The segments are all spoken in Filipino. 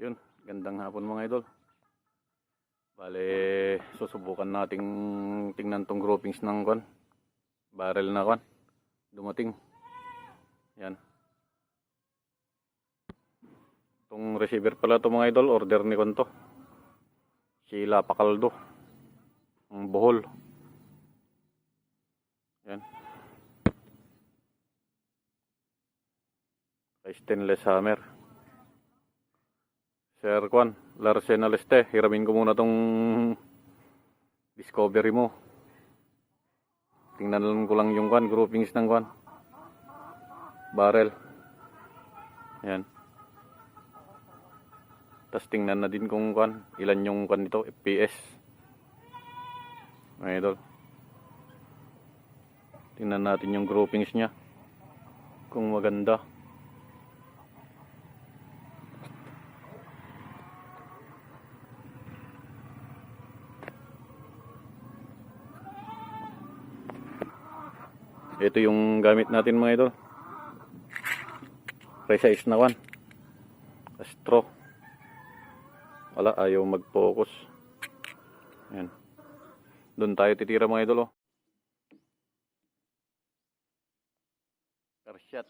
Yun, gandang hapon mga idol. Bale, susubukan nating tingnan tong groupings ng barrel na dumating. Yan. Tong receiver pala to mga idol, order ni to. Sheila Pacaldo. Ang Bohol. Yan. Stainless hammer. Sir Larsen Aleste, hiramin ko muna tong discovery mo. Tingnan ko lang yung groupings ng barrel. Yan. Tapos tingnan na din kung ilan yung nito, FPS. Mga idol. Tingnan natin yung groupings niya. Kung maganda. Ito yung gamit natin mga idol. Precise na Astro. Wala, ayaw mag-focus. Ayan. Doon tayo titira mga idol. Per shot.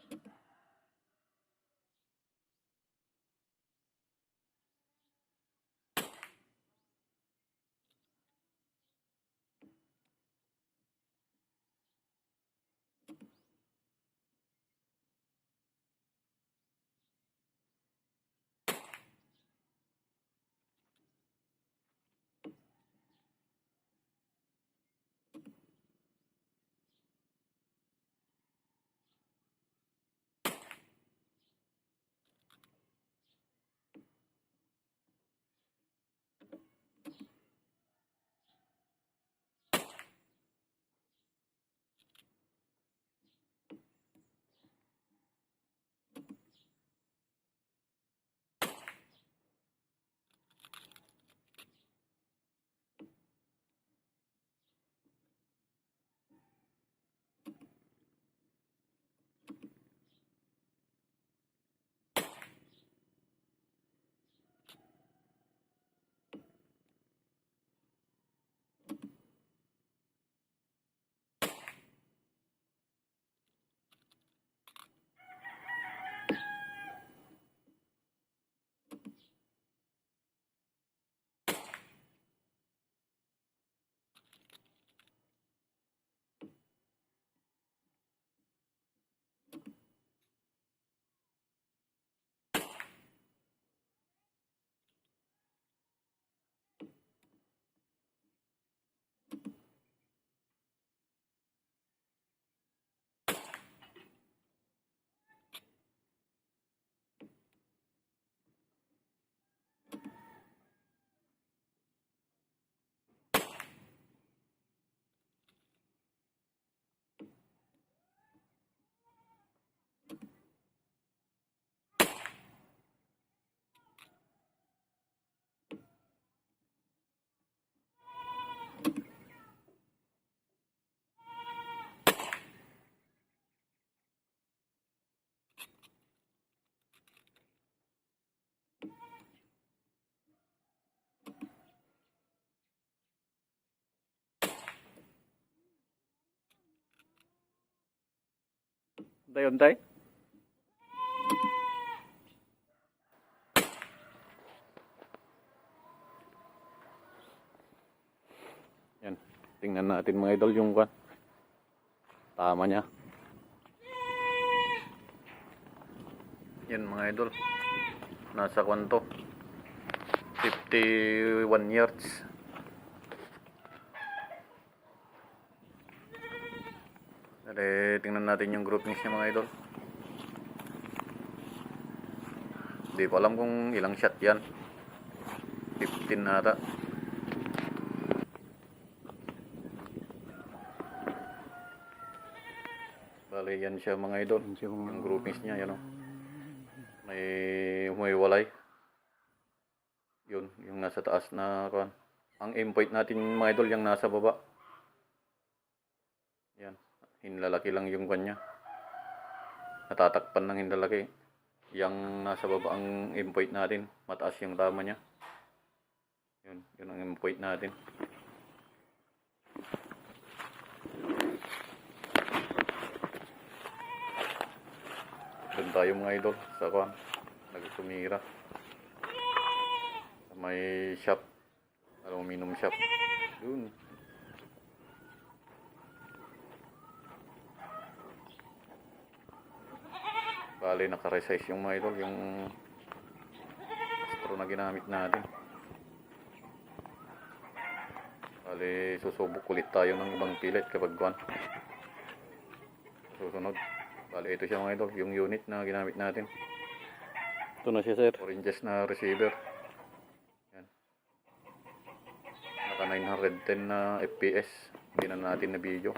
Untay. Yan. Tingnan natin mga idol yung tama niya. Yan mga idol. Nasa to. 51 yards. Tingnan natin yung groupings niya mga idol. Hindi ko alam kung ilang shot yan. 15 ata. Bale yan siya mga idol. Yung groupings niya yan May humiwalay. Yun, yung nasa taas na Ang aim point natin mga idol yung nasa baba. Yan. Hinlalaki lang yung kanya. Natatakpan ng hinlalaki. Yung nasa baba ang aim point natin, mataas yung tama niya. Yun ang aim point natin. Doon tayo mga idol sa kuan, nagtumira. Sa may shop, aluminum shop. Doon. Bali naka-resize yung mga idol, yung screw na ginamit natin. Bali susubok ulit tayo ng ibang pilit kapag kuan. Susunod. Bali ito siya mga idol, yung unit na ginamit natin. Ito na siya, sir. 4 inches na receiver. Yan. Naka 910 na FPS. Hindi na natin na video.